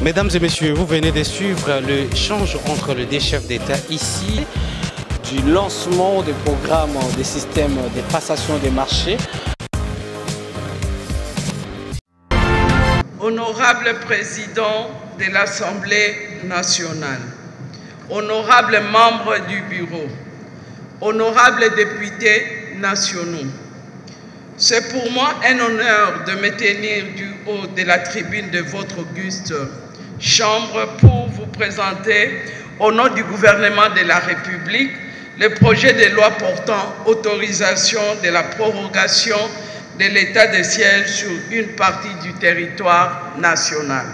Mesdames et messieurs, vous venez de suivre l'échange entre les deux chefs d'État ici. Du lancement des programmes des systèmes de passation des marchés. Honorable Président de l'Assemblée nationale, honorables membres du Bureau, honorables députés nationaux, c'est pour moi un honneur de me tenir du haut de la tribune de votre auguste Chambre pour vous présenter, au nom du gouvernement de la République, le projet de loi portant autorisation de la prorogation de l'état de siège sur une partie du territoire national.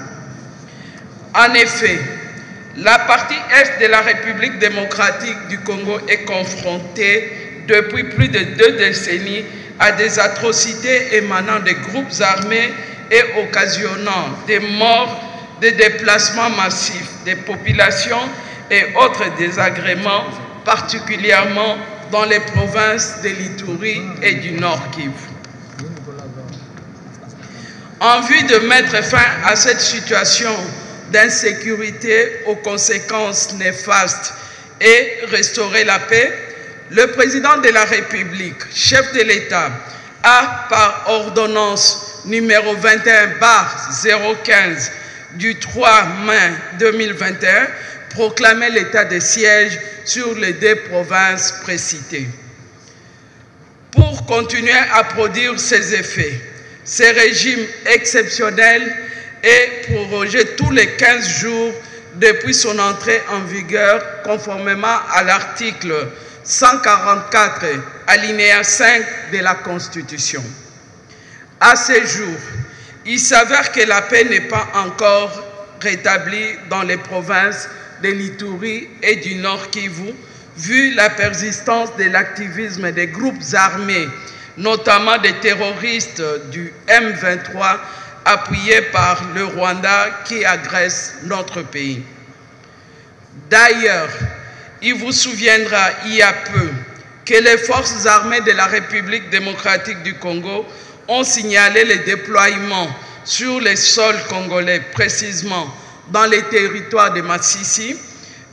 En effet, la partie est de la République démocratique du Congo est confrontée depuis plus de 2 décennies à des atrocités émanant des groupes armés et occasionnant des morts, des déplacements massifs des populations et autres désagréments, particulièrement dans les provinces de l'Ituri et du Nord Kivu. En vue de mettre fin à cette situation d'insécurité aux conséquences néfastes et restaurer la paix, le président de la République, chef de l'État, a par ordonnance numéro 21/015 du 3 mai 2021 proclamé l'état de siège sur les 2 provinces précitées. Pour continuer à produire ses effets, ce régime exceptionnel est prorogé tous les 15 jours depuis son entrée en vigueur conformément à l'article 144, alinéa 5 de la Constitution. À ce jour, il s'avère que la paix n'est pas encore rétablie dans les provinces de l'Ituri et du Nord Kivu, vu la persistance de l'activisme des groupes armés, notamment des terroristes du M23, appuyés par le Rwanda qui agresse notre pays. D'ailleurs, il vous souviendra il y a peu que les forces armées de la République démocratique du Congo ont signalé le déploiement sur les sols congolais, précisément dans les territoires de Massissi,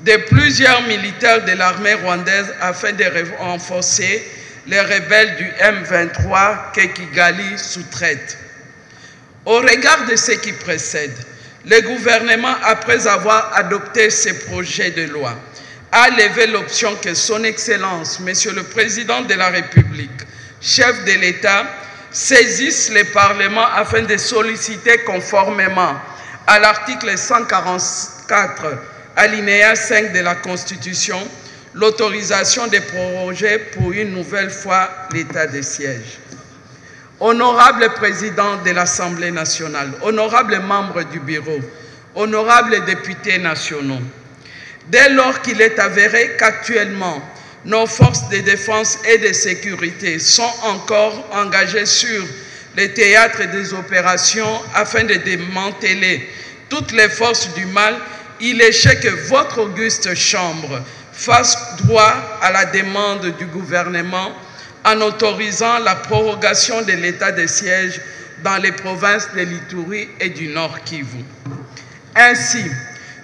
de plusieurs militaires de l'armée rwandaise afin de renforcer les rebelles du M23 que Kigali sous-traite. Au regard de ce qui précède, le gouvernement, après avoir adopté ces projets de loi, a levé l'option que son Excellence, Monsieur le Président de la République, chef de l'État, saisisse le Parlement afin de solliciter conformément à l'article 144, alinéa 5 de la Constitution, l'autorisation de proroger pour une nouvelle fois l'état de siège. Honorable Président de l'Assemblée nationale, honorables membres du Bureau, honorables députés nationaux, dès lors qu'il est avéré qu'actuellement, nos forces de défense et de sécurité sont encore engagées sur les théâtres des opérations afin de démanteler toutes les forces du mal, il est que votre auguste Chambre fasse droit à la demande du gouvernement en autorisant la prorogation de l'état de siège dans les provinces de l'Ituri et du Nord Kivu. Ainsi,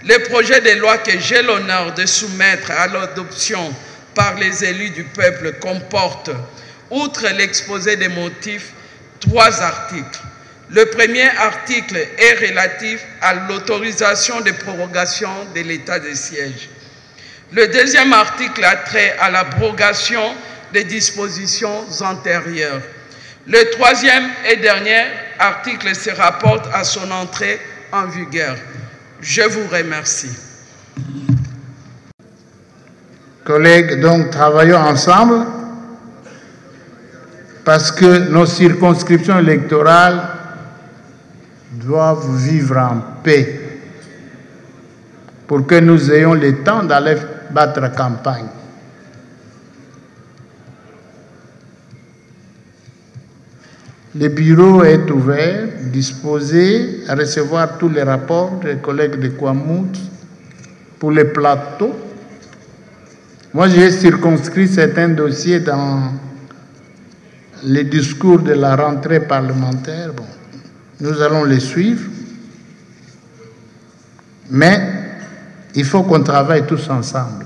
le projet de loi que j'ai l'honneur de soumettre à l'adoption par les élus du peuple comporte, outre l'exposé des motifs, 3 articles. Le premier article est relatif à l'autorisation de prorogation de l'état de siège. Le deuxième article a trait à l'abrogation des dispositions antérieures. Le troisième et dernier article se rapporte à son entrée en vigueur. Je vous remercie. Collègues, donc travaillons ensemble parce que nos circonscriptions électorales doivent vivre en paix pour que nous ayons le temps d'aller battre campagne. Le bureau est ouvert, disposé à recevoir tous les rapports des collègues de Kwamut pour les plateaux. Moi, j'ai circonscrit certains dossiers dans les discours de la rentrée parlementaire. Bon, nous allons les suivre. Mais il faut qu'on travaille tous ensemble.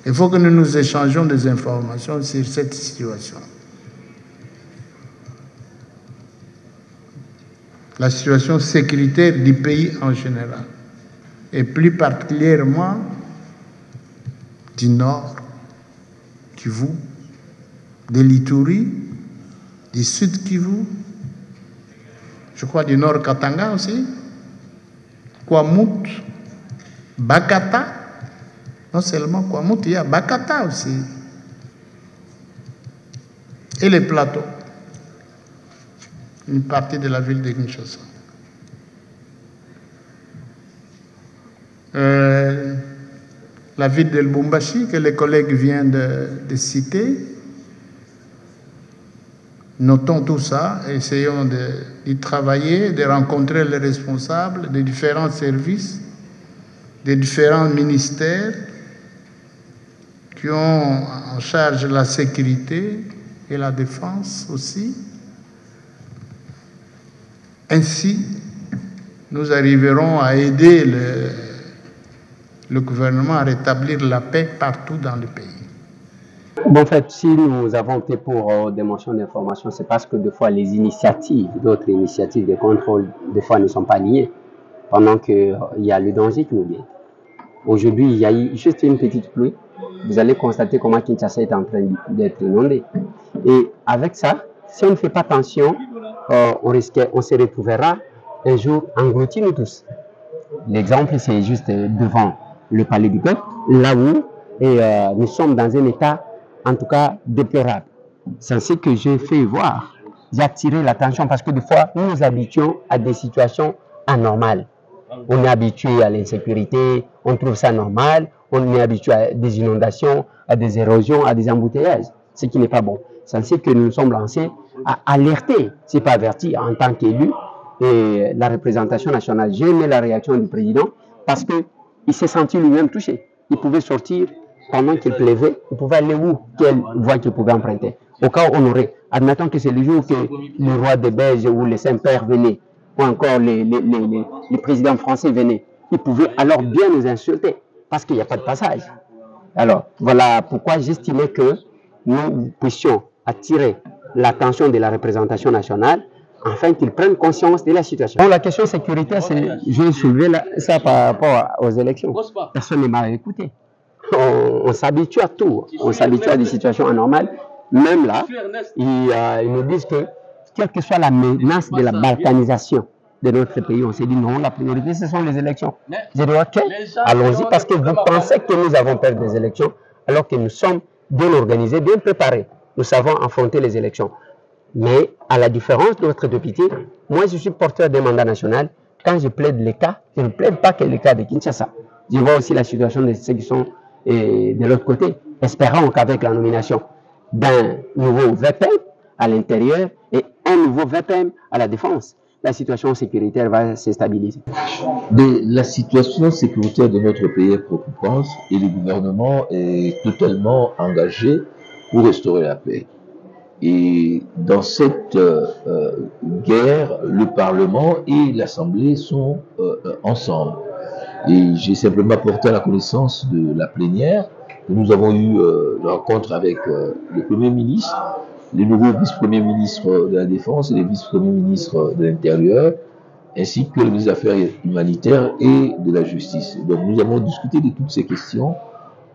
Il faut que nous nous échangions des informations sur cette situation. La situation sécuritaire du pays en général, et plus particulièrement du nord, Kivu, de l'Ituri, du sud Kivu, je crois du nord Katanga aussi, Kwamut, Bakata, non seulement Kwamut, il y a Bakata aussi, et les plateaux, une partie de la ville de Kinshasa. La ville de Lubumbashi, que les collègues viennent de citer. Notons tout ça, essayons d'y travailler, de rencontrer les responsables des différents services, des différents ministères qui ont en charge la sécurité et la défense aussi. Ainsi, nous arriverons à aider le gouvernement à rétablir la paix partout dans le pays. Bon, en fait, si nous avons opté pour des motions d'information, c'est parce que des fois les initiatives, d'autres initiatives de contrôle, des fois ne sont pas liées, pendant qu'il y a le danger qui nous vient. Aujourd'hui, il y a eu juste une petite pluie. Vous allez constater comment Kinshasa est en train d'être inondé. Et avec ça, si on ne fait pas attention, on se retrouvera un jour engloutis nous tous. L'exemple, c'est juste devant le palais du peuple, là où nous sommes dans un état, en tout cas, déplorable. C'est ce que j'ai fait voir. J'ai attiré l'attention parce que des fois, nous nous habituons à des situations anormales. On est habitué à l'insécurité, on trouve ça normal, on est habitué à des inondations, à des érosions, à des embouteillages, ce qui n'est pas bon. C'est ce que nous nous sommes lancés à alerter, c'est pas averti en tant qu'élu, et la représentation nationale. J'ai aimé la réaction du président parce qu'il s'est senti lui-même touché. Il pouvait sortir pendant qu'il pleuvait, il pouvait aller où, quelle voie qu'il pouvait emprunter. Au cas où on aurait, admettons que c'est le jour que le roi des Belges ou le Saint-Père venait, ou encore les présidents français venaient, ils pouvaient alors bien nous insulter parce qu'il n'y a pas de passage. Alors, voilà pourquoi j'estimais que nous puissions attirer l'attention de la représentation nationale afin qu'ils prennent conscience de la situation. Bon, la question sécuritaire, j'ai soulevé ça par rapport aux élections. Personne ne m'a écouté. On s'habitue à tout. On s'habitue à des situations anormales. Même là, ils nous disent que, quelle que soit la menace de la balkanisation de notre pays, on s'est dit non, la priorité, ce sont les élections. J'ai dit ok, allons-y, parce que vous pensez que nous avons perdu des élections, alors que nous sommes bien organisés, bien préparés. Nous savons affronter les élections. Mais à la différence de notre député, moi je suis porteur d'un mandat national. Quand je plaide les cas, je ne plaide pas que les cas de Kinshasa. Je vois aussi la situation de ceux qui sont de l'autre côté. Espérons qu'avec la nomination d'un nouveau VPM à l'intérieur et un nouveau VPM à la défense, la situation sécuritaire va se stabiliser. La situation sécuritaire de notre pays est préoccupante et le gouvernement est totalement engagé pour restaurer la paix. Et dans cette guerre, le Parlement et l'Assemblée sont ensemble. Et j'ai simplement porté à la connaissance de la plénière que nous avons eu une rencontre avec le Premier ministre, les nouveaux vice-premiers ministres de la Défense et les vice-premiers ministres de l'Intérieur, ainsi que le ministre des Affaires humanitaires et de la Justice. Donc nous avons discuté de toutes ces questions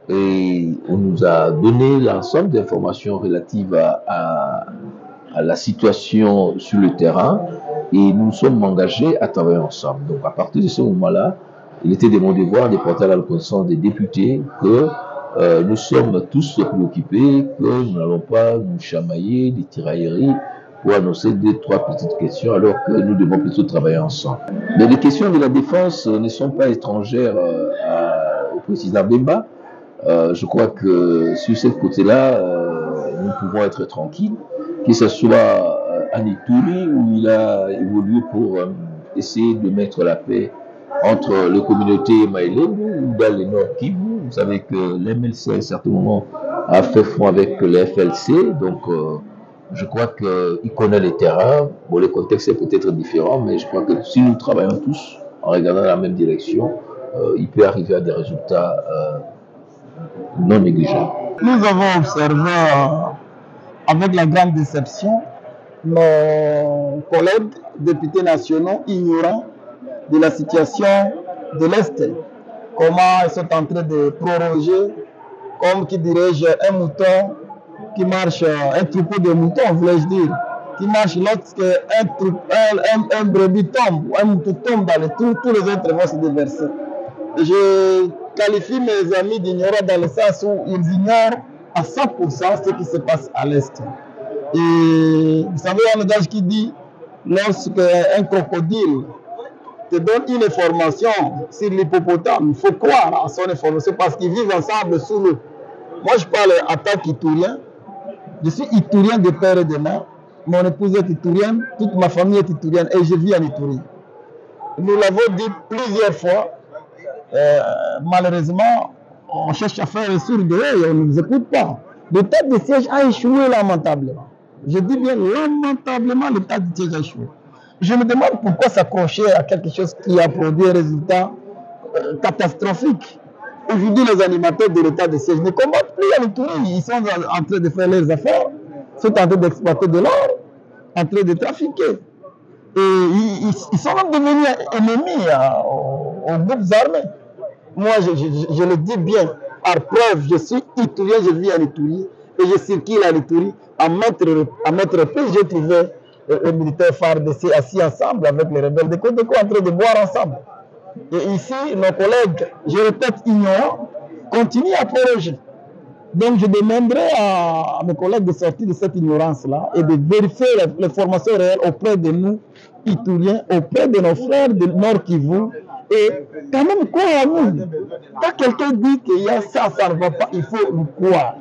et on nous a donné l'ensemble d'informations relatives à la situation sur le terrain et nous sommes engagés à travailler ensemble. Donc à partir de ce moment-là, il était de mon devoir de porter à la connaissance des députés que nous sommes tous préoccupés, que nous n'allons pas nous chamailler, des tirailleries pour annoncer 2-3 petites questions alors que nous devons plutôt travailler ensemble. Mais les questions de la défense ne sont pas étrangères au président Bemba. Je crois que sur ce côté-là, nous pouvons être tranquilles, que ce soit à Ituri où il a évolué pour essayer de mettre la paix entre les communautés Maïlembe ou dans le Nord Kivu. Vous savez que l'MLC à un certain moment a fait front avec le FLC, donc je crois qu'il connaît les terrains. Bon, le contexte est peut-être différent, mais je crois que si nous travaillons tous en regardant la même direction, il peut arriver à des résultats non négligeables. Nous avons observé avec la grande déception nos collègues députés nationaux ignorants de la situation de l'Est. Comment ils sont en train de proroger, comme qui dirais-je, un mouton qui marche, un troupeau de moutons, voulais-je dire, qui marche lorsque un brebis tombe, ou un mouton tombe dans le trou, tous les autres vont se déverser. Je qualifie mes amis d'ignorants dans le sens où ils ignorent à 100% ce qui se passe à l'Est. Et vous savez, il y a un adage qui dit, lorsque un crocodile te donne une information sur l'hippopotame, il faut croire à son information parce qu'ils vivent ensemble sous l'eau. Moi, je parle en tant qu'Itourien. Je suis Itourien de père et de mère. Mon épouse est Itourienne, toute ma famille est Itourienne et je vis en Itourie. Nous l'avons dit plusieurs fois. Malheureusement, on cherche à faire un sourd de et on ne nous écoute pas. L'état de siège a échoué lamentablement. Je dis bien lamentablement, l'état de siège a échoué. Je me demande pourquoi s'accrocher à quelque chose qui a produit un résultat catastrophique. Aujourd'hui, les animateurs de l'état de siège ne combattent plus à l'Itourie. Ils sont en train de faire leurs affaires, sont en train d'exploiter de l'or, en train de trafiquer. Et ils sont même devenus ennemis aux groupes armés. Moi, je le dis bien, par preuve, je suis Itourien, je vis en Itourie, et je circule en Itourie. À mettre reprises, j'ai trouvé les militaires FARDC assis ensemble avec les rebelles de Kodeko en train de boire ensemble. Et ici, nos collègues, je répète, ignorants, continuent à proroger. Donc, je demanderai à mes collègues de sortir de cette ignorance-là et de vérifier les formations réelles auprès de nous, Itouriens, auprès de nos frères de Nord Kivu. Et quand même, croire à nous. Quand quelqu'un dit qu'il y a ça, ça ne va pas, il faut nous croire.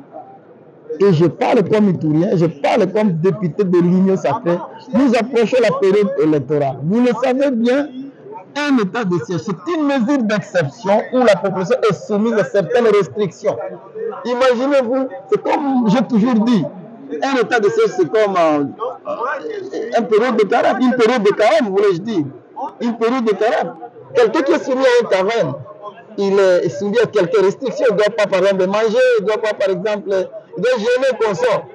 Et je parle comme Itourien, je parle comme député de l'Union sacrée. Nous approchons la période électorale. Vous le savez bien, un état de siège, c'est une mesure d'exception où la population est soumise à certaines restrictions. Imaginez-vous, c'est comme j'ai toujours dit, un état de siège, c'est comme une période de carême, voulais-je dire. Une période de carême. Quelqu'un qui est soumis à une taverne, il est soumis à quelques restrictions. Il ne doit pas, par exemple, manger, il ne doit pas, par exemple, il doit gêner qu'on sort.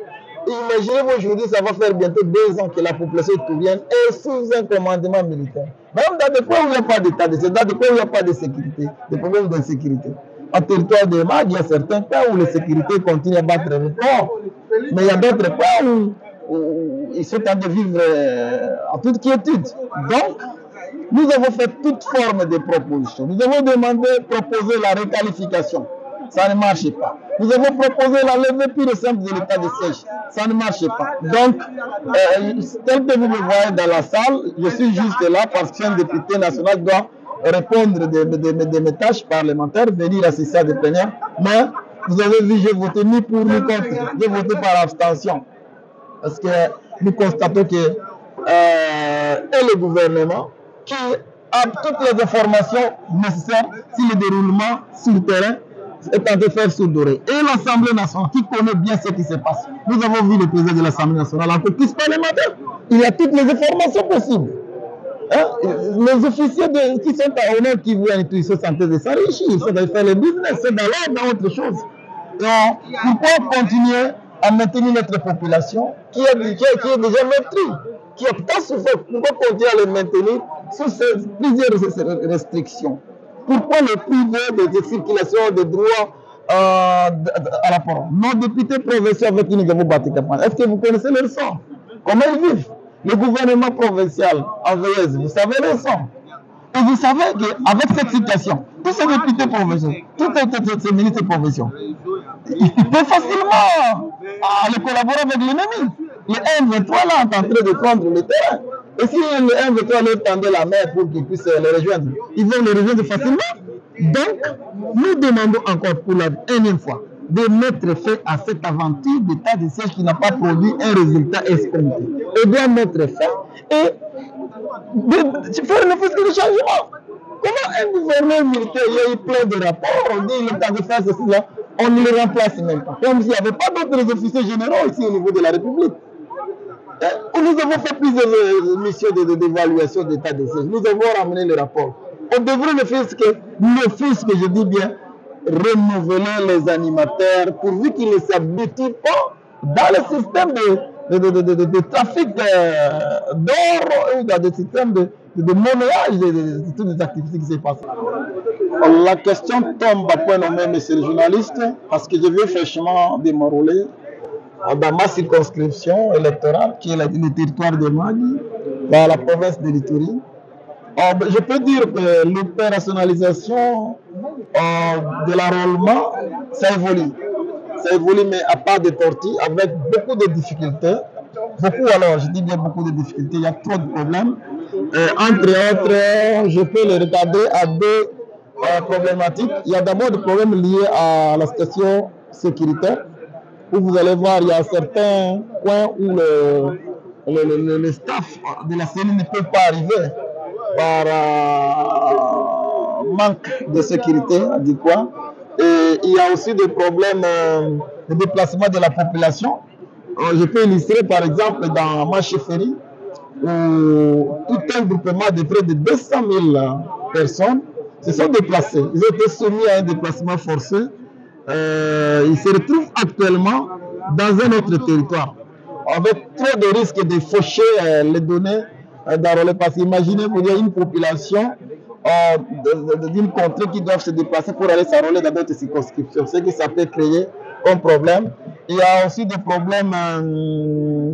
Imaginez-vous aujourd'hui, ça va faire bientôt 2 ans que la population itourienne est sous un commandement militaire. Même dans des coins où il n'y a pas d'état de siège, dans des coins où il n'y a pas de sécurité, des problèmes d'insécurité. En territoire de Mag, il y a certains cas où les sécurités continuent à battre le record. Mais il y a d'autres cas où ils sont en train de vivre en toute quiétude. Donc, nous avons fait toute forme de propositions. Nous avons proposé la requalification. Ça ne marche pas. Nous avons proposé la levée pure et simple de l'état de siège. Ça ne marche pas. Donc, tel que vous me voyez dans la salle, je suis juste là parce qu'un député national doit répondre de mes tâches parlementaires, venir assister à des plénières. Mais vous avez vu, j'ai voté ni pour ni contre. J'ai voté par abstention. Parce que nous constatons que le gouvernement qui a toutes les informations nécessaires sur le déroulement sur le terrain est en train de faire sourd d'oreille. Et l'Assemblée nationale qui connaît bien ce qui se passe. Nous avons vu le président de l'Assemblée nationale en caucus parlementaire. Il y a toutes les informations possibles. Hein? Les officiers qui sont à honneur qui voient ils sont en train de s'enrichir, ils sont en train de faire le business, c'est dans l'ordre, dans autre chose. Donc, pourquoi continuer à maintenir notre population qui est déjà maîtrise, qui a pas souffert? Pourquoi continuer à le maintenir sous plusieurs restrictions? Pourquoi le priver de circulation de droits à la parole? Nos députés provinciaux avec qui nous avons battu campagne, est-ce que vous connaissez leur sort? Comment ils vivent? Le gouvernement provincial en VS, vous savez leur sort. Et vous savez qu'avec cette situation, tous ces députés provinciaux, tous ces ministres provinciaux, ils peuvent facilement aller collaborer avec l'ennemi. Le M23 là est en train de prendre le terrain. Et si le M23 leur tendait la main pour qu'ils puissent les rejoindre, ils vont les rejoindre facilement. Donc, nous demandons encore pour la énième fois de mettre fin à cette aventure d'état de siège qui n'a pas produit un résultat escompté. Et bien mettre fin et de faire le fisc de changement. Comment un gouverneur militaire, il y a eu plein de rapports, on dit qu'il est en train de faire ceci là, on ne le remplace même pas. Comme s'il n'y avait pas d'autres officiers généraux ici au niveau de la République. Nous avons fait plusieurs missions d'évaluation d'état de siège. Nous avons ramené le rapport. On devrait ne fût-ce que je dis bien, renouveler les animateurs pourvu qu'ils ne s'habituent pas dans le système de trafic d'or ou dans le système de monnayage de toutes les activités qui se passent. La question tombe à point nommé, monsieur le journaliste, parce que je viens fraîchement de m'enrôler dans ma circonscription électorale, qui est le territoire de Magui, dans la province de l'Ituri. Je peux dire que l'opérationnalisation de l'enrôlement, ça évolue. Ça évolue, mais à pas de tortue, avec beaucoup de difficultés. Beaucoup, alors, je dis bien beaucoup de difficultés, il y a trop de problèmes. Entre autres, je peux les regarder à deux problématiques. Il y a d'abord des problèmes liés à la situation sécuritaire, où vous allez voir, il y a certains coins où le staff de la CENI ne peut pas arriver par manque de sécurité adéquat. Et il y a aussi des problèmes de déplacement de la population. Je peux illustrer par exemple dans ma chefferie où tout un groupement de près de 200 000 personnes se sont déplacés. Ils ont été soumis à un déplacement forcé. Ils se retrouvent actuellement dans un autre territoire avec trop de risques de faucher les données d'enrôler. Parce qu'imaginez, vous avez une population d'une contrée qui doivent se déplacer pour aller s'enrôler dans d'autres circonscriptions. Ce que ça peut créer un problème. Il y a aussi des problèmes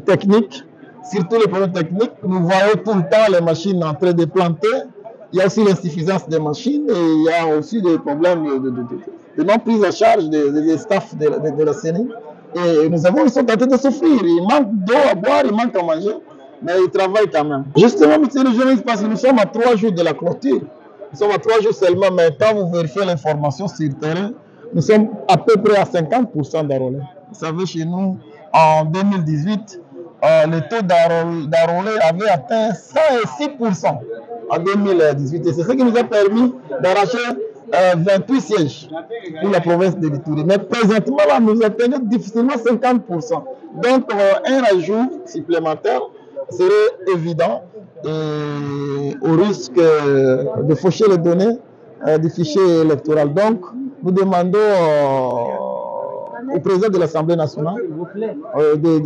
techniques, surtout les problèmes techniques. Nous voyons tout le temps les machines en train de planter. Il y a aussi l'insuffisance des machines et il y a aussi des problèmes de non prise en charge des staffs de la CENI. Et ils sont en train de souffrir. Il manque d'eau à boire, il manque à manger, mais ils travaillent quand même. Justement, monsieur le journaliste, parce que nous sommes à 3 jours de la clôture. Nous sommes à 3 jours seulement, mais quand vous vérifiez l'information sur le terrain, nous sommes à peu près à 50% d'enrôlés. Vous savez, chez nous, en 2018, le taux d'enrôlés avait atteint 106% en 2018. Et c'est ce qui nous a permis d'arracher 28 sièges pour la province de l'Ituri. Mais présentement, là, nous atteignons difficilement 50%. Donc, un rajout supplémentaire serait évident et au risque de faucher les données du fichier électoral. Donc, nous demandons au président de l'Assemblée nationale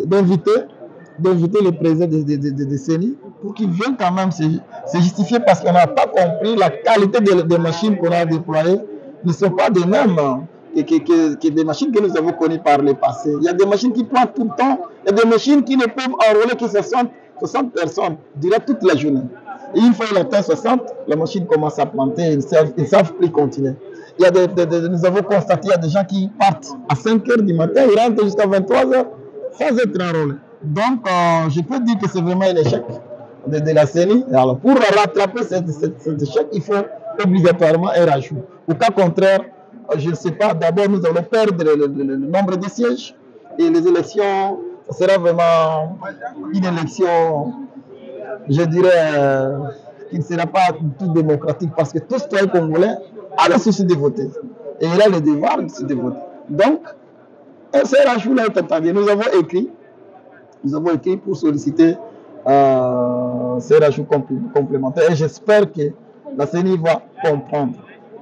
d'inviter le président de CENI pour qu'il vienne quand même se justifier parce qu'on n'a pas compris la qualité des machines qu'on a déployées ne sont pas des mêmes que des machines que nous avons connues par le passé. Il y a des machines qui plantent tout le temps, il y a des machines qui ne peuvent enrôler que 60 personnes durant toute la journée. Et une fois qu'il atteint 60, la machine commence à planter, ils ne savent plus continuer. Il y a nous avons constaté qu'il y a des gens qui partent à 5 h du matin, ils rentrent jusqu'à 23 h sans être enrôlés. Donc, je peux dire que c'est vraiment un échec de la CENI. Alors, pour rattraper cet échec, il faut obligatoirement un rajout. Au cas contraire, je ne sais pas, d'abord nous allons perdre le nombre de sièges et les élections, ce sera vraiment une élection, je dirais, qui ne sera pas tout démocratique parce que tout citoyen congolais a le souci de voter et il a le devoir de voter. Donc, ce rajout-là est attendu. Nous avons écrit pour solliciter ces rajouts complémentaires et j'espère que la CENI va comprendre.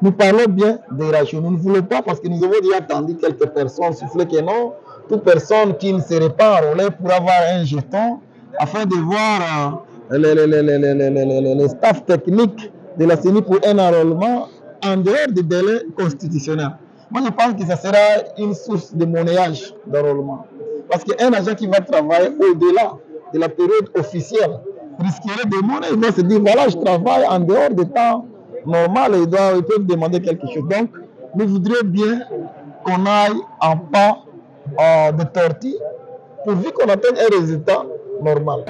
Nous parlons bien des rajouts. Nous ne voulons pas parce que nous avons déjà entendu quelques personnes souffler que non, toute personne qui ne serait pas enrôlée pour avoir un jeton afin de voir les staffs techniques de la CENI pour un enrôlement en dehors du délai constitutionnel. Moi, je pense que ça sera une source de monnayage d'enrôlement. Parce qu'un agent qui va travailler au-delà de la période officielle risquerait de monnaie. Il va se dire, voilà, je travaille en dehors du temps normal et ils peuvent demander quelque chose. Donc, nous voudrions bien qu'on aille en pas de tortue pourvu qu'on atteigne un résultat normal.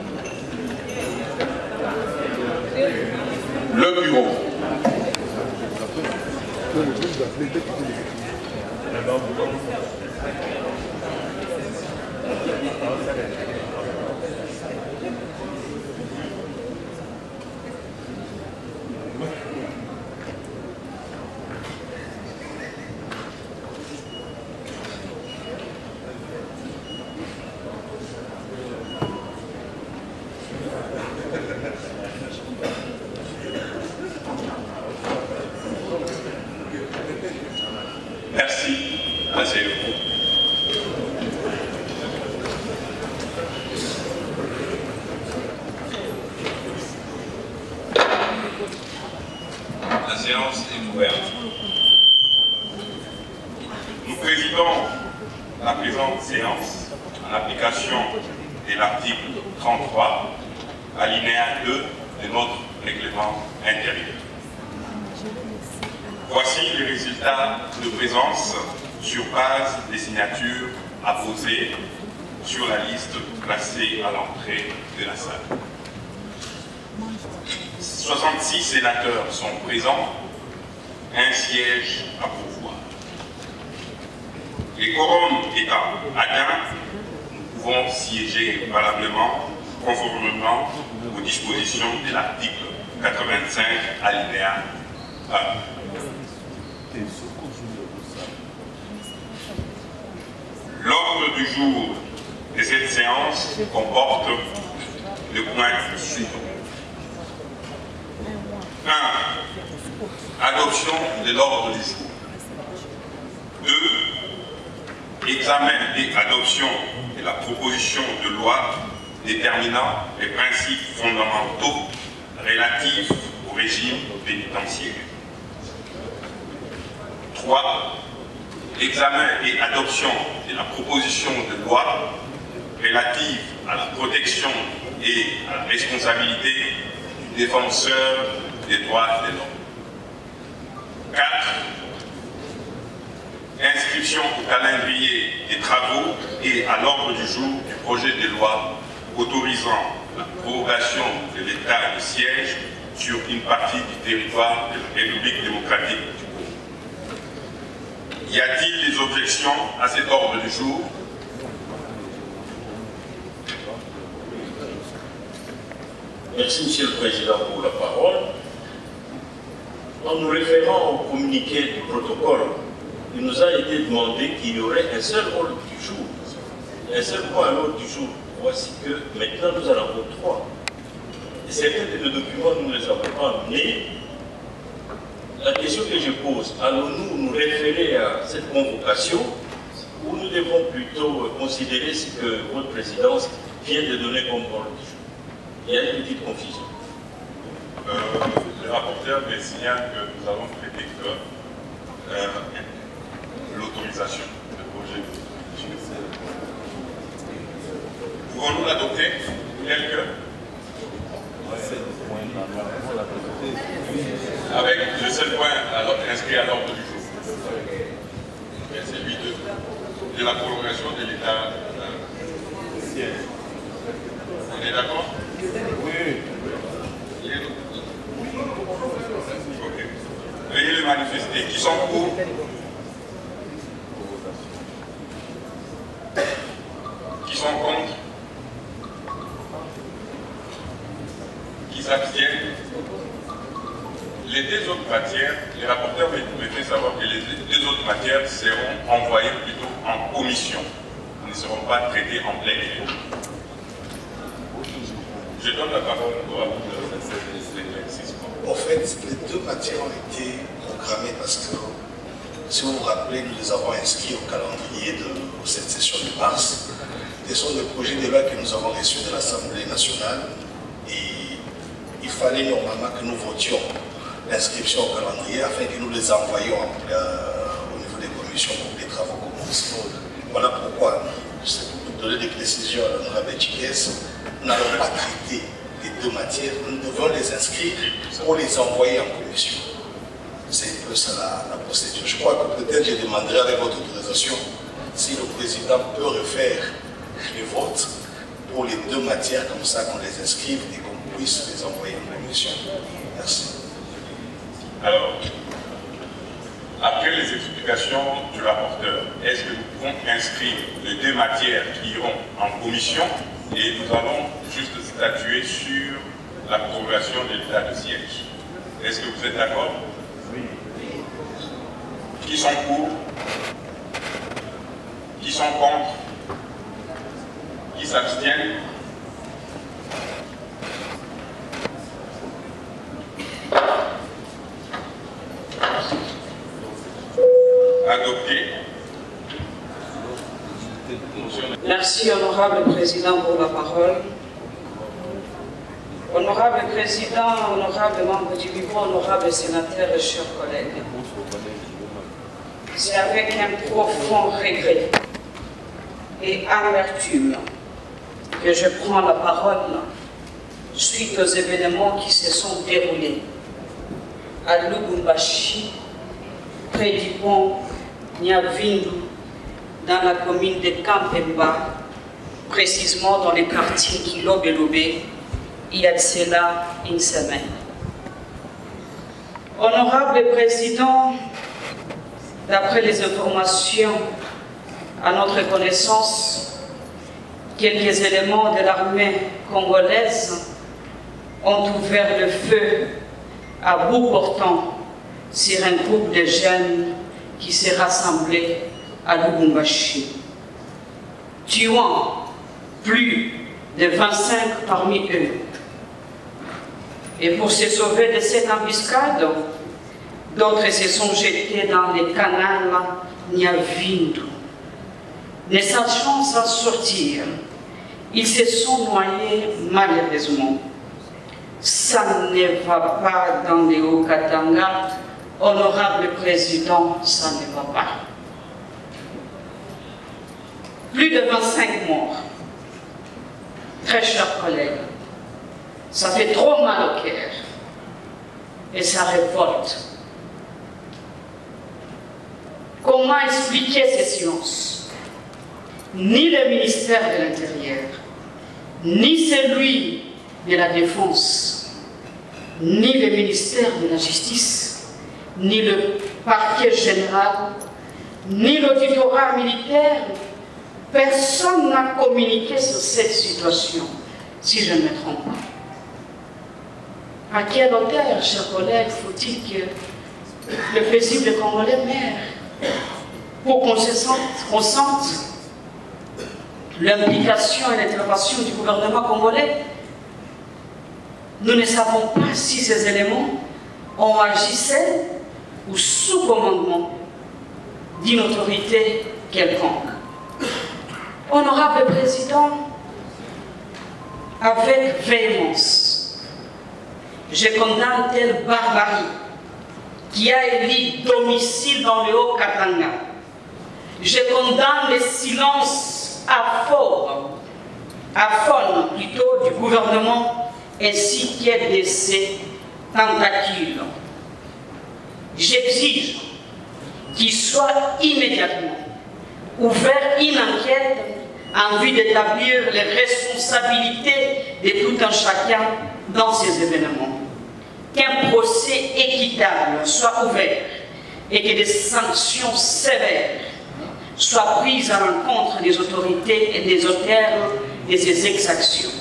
Le bureau. séance est ouverte. Nous présidons la présente séance en application de l'article 33, alinéa 2 de notre règlement intérieur. Voici les résultats de présence sur base des signatures apposées sur la liste placée à l'entrée de la salle. 66 sénateurs sont présents, un siège à pourvoir. Les quorums étant atteints, nous pouvons siéger valablement conformément aux dispositions de l'article 85 alinéa 1. L'ordre du jour de cette séance comporte le point suivant. 1. Adoption de l'ordre du jour. 2. Examen et adoption de la proposition de loi déterminant les principes fondamentaux relatifs au régime pénitentiaire. 3. Examen et adoption de la proposition de loi relative à la protection et à la responsabilité du défenseur des droits de l'homme. 4. Inscription au calendrier des travaux et à l'ordre du jour du projet de loi autorisant la prorogation de l'état de siège sur une partie du territoire de la République démocratique du Congo. Y a-t-il des objections à cet ordre du jour? Merci, Monsieur le Président, pour la parole. En nous référant au communiqué du protocole, il nous a été demandé qu'il y aurait un seul ordre du jour, un seul point à l'ordre du jour. Voici que maintenant nous en avons 3. Et certains de nos documents, nous ne les avons pas amenés. La question que je pose, allons-nous nous référer à cette convocation ou nous devons plutôt considérer ce que votre présidence vient de donner comme ordre du jour? Il y a une petite confusion. Le rapporteur me signale que nous allons traiter que l'autorisation de projet. Pouvons-nous l'adopter tel que avec le seul point inscrit à l'ordre du jour. C'est celui de la prolongation de l'état siège. On est d'accord? Oui. Ok. Veuillez le manifester. Qui sont pour? Qui sont contre? Qui s'abstiennent? Les deux autres matières, les rapporteurs me fait savoir que les deux autres matières seront envoyées plutôt en commission. Elles ne seront pas traitées en plénière. Je donne la parole au rapporteur. En fait, les deux matières ont été programmées parce que, si vous vous rappelez, nous les avons inscrits au calendrier de cette session de mars. Ce sont des projets de loi que nous avons reçus de l'Assemblée nationale et il fallait normalement que nous votions l'inscription au calendrier afin que nous les envoyions au niveau des commissions pour que les travaux commencent. Voilà pourquoi, pour donner des précisions à l'honorable Chikes, nous n'allons pas traiter les deux matières, nous devons les inscrire pour les envoyer en commission. C'est un peu ça la procédure. Je crois que peut-être je demanderai avec votre autorisation si le président peut refaire les votes pour les deux matières, comme ça qu'on les inscrive et qu'on puisse les envoyer en commission. Merci. Alors, après les explications du rapporteur, est-ce que nous pouvons inscrire les deux matières qui iront en commission et nous allons juste statuer sur la prorogation de l'état de siège? Est-ce que vous êtes d'accord? Oui. Qui sont pour? Qui sont contre? Qui s'abstiennent? Adopté. Merci, honorable président, pour la parole. Honorable Président, honorable membre du bureau, honorable sénateur et chers collègues, c'est avec un profond regret et amertume que je prends la parole suite aux événements qui se sont déroulés à Lubumbashi, près du pont Nyavindu, dans la commune de Kampemba, précisément dans les quartiers Kilo-Belobé, il y a de cela une semaine. Honorable Président, d'après les informations à notre connaissance, quelques éléments de l'armée congolaise ont ouvert le feu à bout portant sur un groupe de jeunes qui s'est rassemblé à Lubumbashi, tuant plus de 25 parmi eux. Et pour se sauver de cette embuscade, d'autres se sont jetés dans les canals Nyavindu. Ne sachant s'en sortir, ils se sont noyés malheureusement. Ça ne va pas dans les Hauts-Katanga, honorable Président, ça ne va pas. Plus de 25 morts. Très chers collègues, ça fait trop mal au cœur et ça révolte. Comment expliquer ces silences? Ni le ministère de l'Intérieur, ni celui de la Défense, ni le ministère de la Justice, ni le parquet général, ni l'auditorat militaire, personne n'a communiqué sur cette situation, si je ne me trompe pas. À quelle hauteur, chers collègues, faut-il que le paisible Congolais meure pour qu'on sente l'implication et l'intervention du gouvernement congolais? Nous ne savons pas si ces éléments ont agi seuls ou sous commandement d'une autorité quelconque. Honorable Président, avec véhémence, je condamne telle barbarie qui a élu domicile dans le Haut-Katanga. Je condamne le silence aphone plutôt du gouvernement ainsi que de ses tentacules. J'exige qu'il soit immédiatement ouvert une enquête en vue d'établir les responsabilités de tout un chacun dans ces événements. Qu'un procès équitable soit ouvert et que des sanctions sévères soient prises à l'encontre des autorités et des auteurs de ces exactions.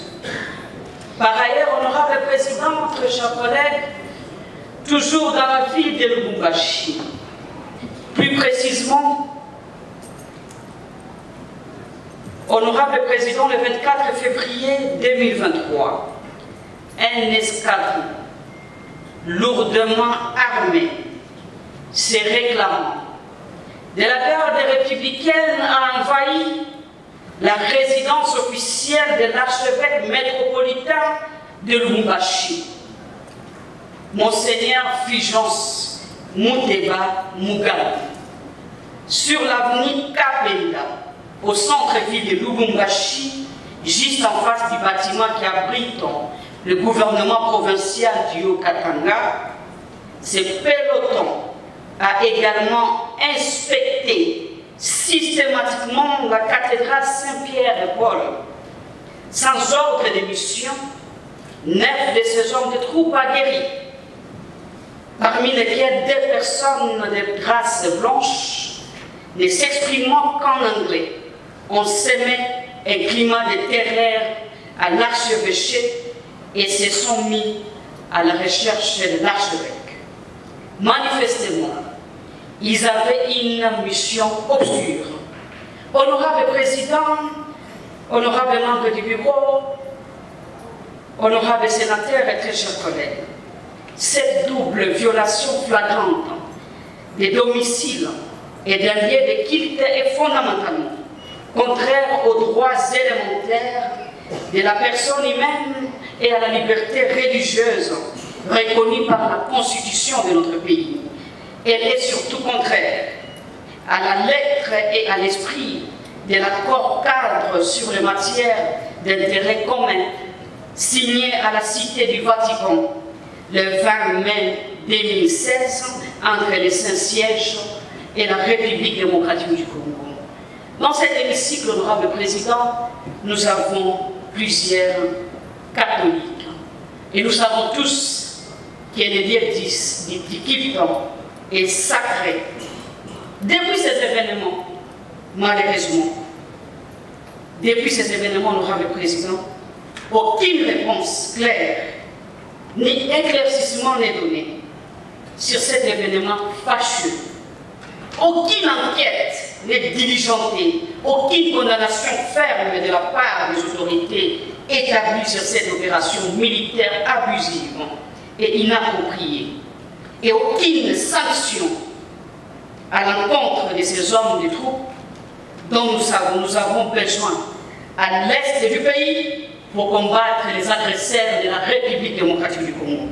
Par ailleurs, honorable Président, très chers collègues, toujours dans la ville de Lubumbashi, plus précisément, honorable Président, le 24 février 2023, un escadron lourdement armé se réclamant de la garde républicaine a envahi la résidence officielle de l'archevêque métropolitain de Lubumbashi, Monseigneur Fulgence Muteba Mugabe, sur l'avenue Kapenda, au centre-ville de Lubumbashi, juste en face du bâtiment qui abrite le gouvernement provincial du Haut-Katanga. Ce peloton a également inspecté systématiquement la cathédrale Saint-Pierre et Paul. Sans ordre de mission, 9 de ces hommes de troupes aguerris, parmi lesquels 2 personnes de race blanche, ne s'exprimant qu'en anglais, ont semé un climat de terreur à l'archevêché et se sont mis à la recherche de l'archevêque. Manifestement, ils avaient une mission obscure. Honorable Président, honorable membre du bureau, honorable sénateur et très chers collègues, cette double violation flagrante des domiciles et d'un lieu de culte est fondamentalement contraire aux droits élémentaires de la personne humaine et à la liberté religieuse reconnue par la Constitution de notre pays. Elle est surtout contraire à la lettre et à l'esprit de l'accord cadre sur les matières d'intérêt commun signé à la Cité du Vatican le 20 mai 2016 entre les Saint-Sièges et la République démocratique du Congo. Dans cet hémicycle, honorable président, nous avons plusieurs catholiques. Et nous savons tous que le lieu d'Égypte est sacré. Depuis ces événements, malheureusement, honorable président, aucune réponse claire ni éclaircissement n'est donné sur cet événement fâcheux. Aucune enquête n'est diligentée, aucune condamnation ferme de la part des autorités établies sur cette opération militaire abusive et inappropriée, et aucune sanction à l'encontre de ces hommes de troupe dont nous avons besoin à l'est du pays pour combattre les agresseurs de la République démocratique du Congo.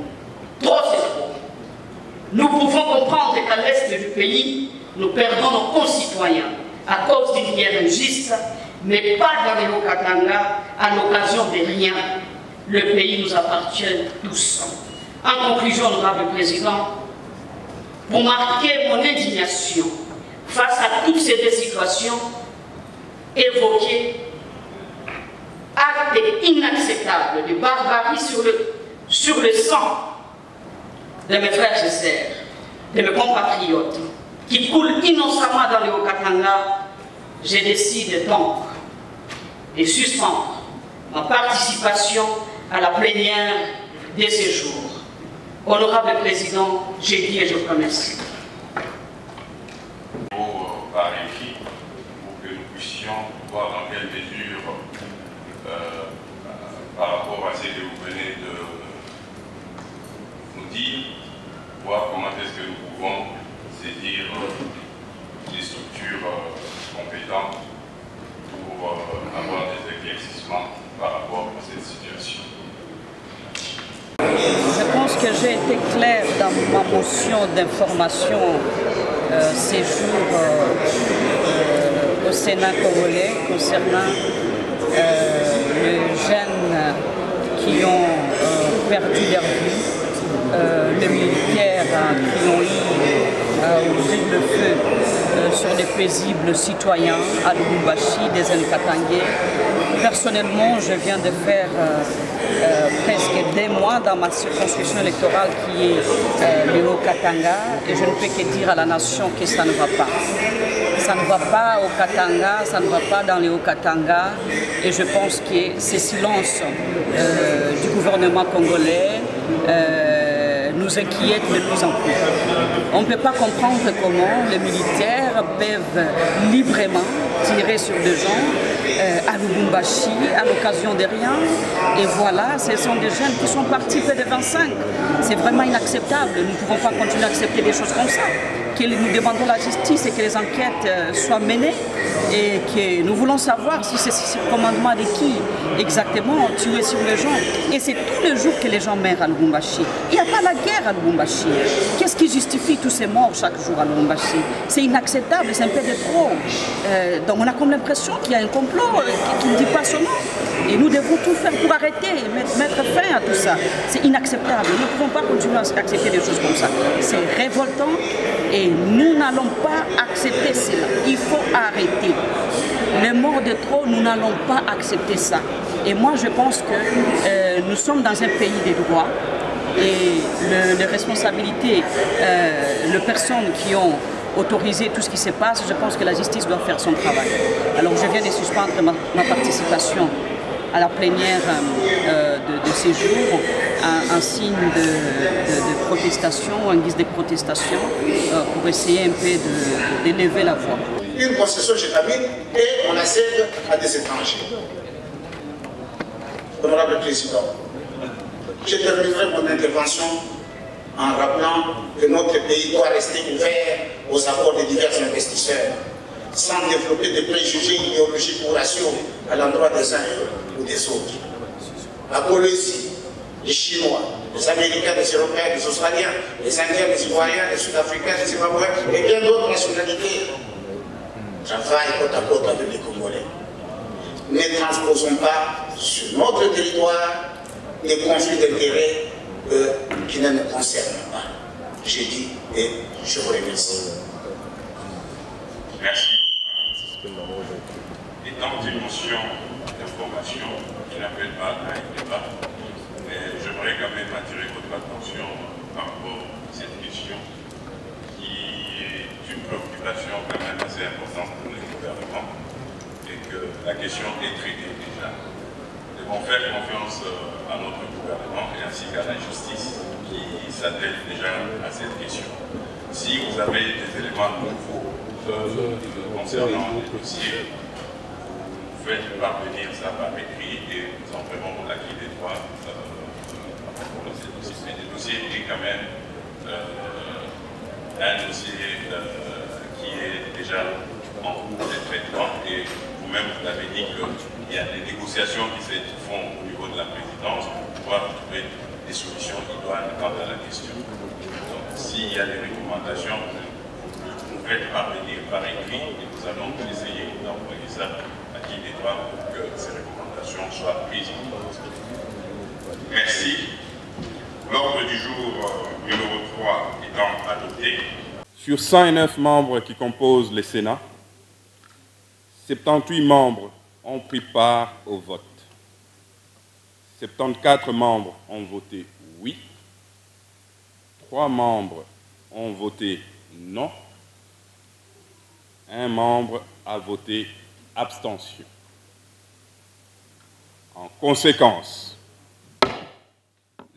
Trop, c'est trop. Nous pouvons comprendre qu'à l'est du pays, nous perdons nos concitoyens à cause d'une guerre injuste, mais pas dans les Haut-Katanga à l'occasion de rien. Le pays nous appartient tous. En conclusion, honorable président, pour marquer mon indignation face à toutes ces deux situations évoquées, acte inacceptable de barbarie sur le sang de mes frères et sœurs, de mes compatriotes, qui coulent innocemment dans le Haut-Katanga, je décide donc de suspendre ma participation à la plénière de ce jour. Honorable président, j'ai dit et je vous remercie. Par écrit, pour que nous puissions voir dans quelle mesure, par rapport à ce que vous venez de nous dire, voir comment est-ce que nous pouvons saisir les structures compétentes pour avoir des éclaircissements par rapport à cette situation. Je pense que j'ai été claire dans ma motion d'information ces jours au Sénat congolais concernant les jeunes qui ont perdu leur vie, les militaires qui ont eu ouvert le feu sur les paisibles citoyens à Lubumbashi, des Nkatangais. Personnellement, je viens de faire presque 2 mois dans ma circonscription électorale qui est le Haut-Katanga, et je ne peux que dire à la nation que ça ne va pas. Ça ne va pas au Katanga, ça ne va pas dans le Haut-Katanga, et je pense que ce silence du gouvernement congolais nous inquiète de plus en plus. On ne peut pas comprendre comment les militaires peuvent librement tirer sur des gens à Lubumbashi, à l'occasion de rien. Et voilà, ce sont des jeunes qui sont partis près de 25. C'est vraiment inacceptable. Nous ne pouvons pas continuer à accepter des choses comme ça. Que nous demandons la justice et que les enquêtes soient menées, et que nous voulons savoir si c'est ce commandement de qui exactement tuer sur les gens. Et c'est tous les jours que les gens meurent à Lubumbashi. Il n'y a pas la guerre à Lubumbashi. Qu'est-ce qui justifie tous ces morts chaque jour à Lubumbashi? C'est inacceptable, c'est un peu de trop. Donc on a comme l'impression qu'il y a un complot qui ne dit pas son nom. Et nous devons tout faire pour arrêter, mettre fin à tout ça. C'est inacceptable. Nous ne pouvons pas continuer à accepter des choses comme ça. C'est révoltant et nous n'allons pas accepter cela. Il faut arrêter. Les morts de trop, nous n'allons pas accepter ça. Et moi, je pense que nous sommes dans un pays des droits et les responsabilités, les personnes qui ont autorisé tout ce qui se passe, je pense que la justice doit faire son travail. Alors je viens de suspendre ma participation à la plénière de ces jours, un signe de protestation, en guise de protestation, pour essayer un peu d'élever la voix. Une concession gétamine et on la cède à des étrangers. Honorable Président, je terminerai mon intervention en rappelant que notre pays doit rester ouvert aux accords de divers investisseurs, sans développer des préjugés idéologiques ou raciaux à l'endroit des uns ou des autres. La Colombie, les Chinois, les Américains, les Européens, les Australiens, les Indiens, les Ivoiriens, les Sud-Africains, les Zimbabwéens et bien d'autres nationalités travaillent côte à côte avec les Congolais. Ne transposons pas sur notre territoire des conflits d'intérêts qui ne nous concernent pas. J'ai dit et je vous remercie. Merci. Étant une motion d'information, je n'appelle pas à un débat, mais j'aimerais quand même attirer votre attention par rapport à cette question qui est une préoccupation quand même assez importante pour le gouvernement et que la question est traitée déjà. Nous devons faire confiance à notre gouvernement et ainsi qu'à la justice qui s'attelle déjà à cette question. Si vous avez des éléments nouveaux concernant les dossiers, vous faites parvenir ça par écrit et nous en ferons l'acquis des droits pour ces dossiers. Mais le dossier est quand même un dossier qui est déjà en cours de traitement et vous-même vous avez dit qu'il y a des négociations qui se font au niveau de la présidence pour pouvoir trouver des solutions idoines quant à la question. Donc s'il y a des recommandations, vous faites parvenir par écrit et nous allons essayer d'envoyer ça à qui des droits pour que ces recommandations soient prises en compte. Merci. L'ordre du jour numéro 3 étant adopté. Sur 109 membres qui composent le Sénat, 78 membres ont pris part au vote. 74 membres ont voté oui. 3 membres ont voté non. 1 membre a voté abstention. En conséquence,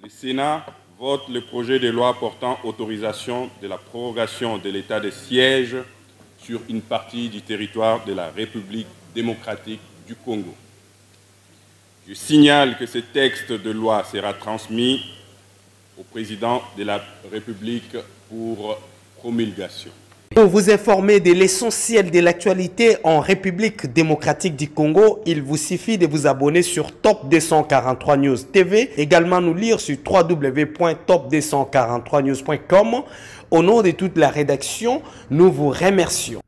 le Sénat vote le projet de loi portant autorisation de la prorogation de l'état de siège sur une partie du territoire de la République démocratique du Congo. Je signale que ce texte de loi sera transmis au président de la République pour promulgation. Pour vous informer de l'essentiel de l'actualité en République démocratique du Congo, il vous suffit de vous abonner sur Top 243 News TV, également nous lire sur www.top243news.com. Au nom de toute la rédaction, nous vous remercions.